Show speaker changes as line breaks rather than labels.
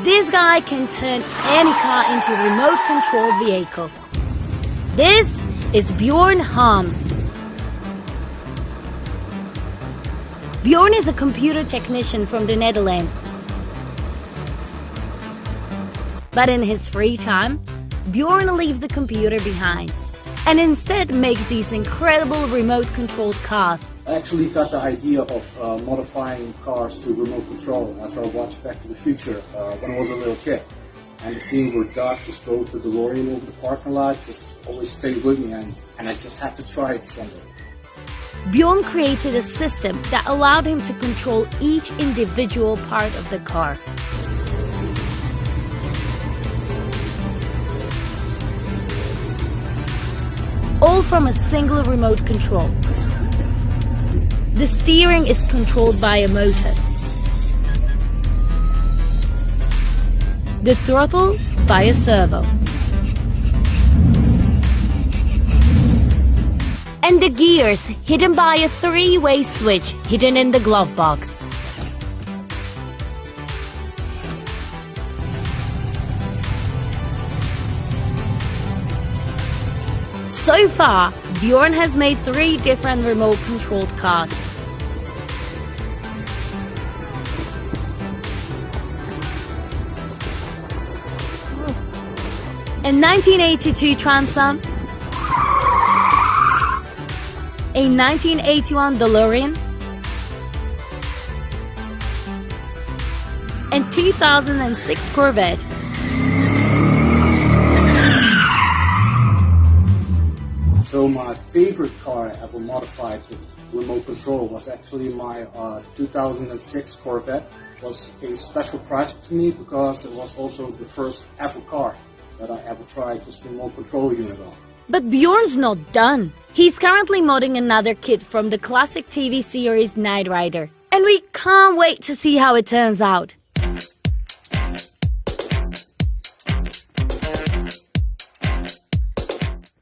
This guy can turn any car into a remote-controlled vehicle. This is Bjorn Harms. Bjorn is a computer technician from the Netherlands. But in his free time, Bjorn leaves the computer behind and instead makes these incredible remote-controlled cars.
I actually got the idea of modifying cars to remote control after I watched Back to the Future when I was a little kid. And the scene where Doc just drove the DeLorean over the parking lot just always stayed with me, and I just had to try it someday.
Bjorn created a system that allowed him to control each individual part of the car. All from a single remote control. The steering is controlled by a motor. The throttle by a servo. And the gears hidden by a three-way switch hidden in the glove box. So far, Bjorn has made 3 different remote-controlled cars. A 1982 Trans Am, a 1981 DeLorean, and 2006 Corvette.
So my favorite car I ever modified with remote control was actually my 2006 Corvette. It was a special project to me because it was also the first ever car that I ever tried this remote control unit on.
But Bjorn's not done. He's currently modding another kit from the classic TV series Knight Rider. And we can't wait to see how it turns out.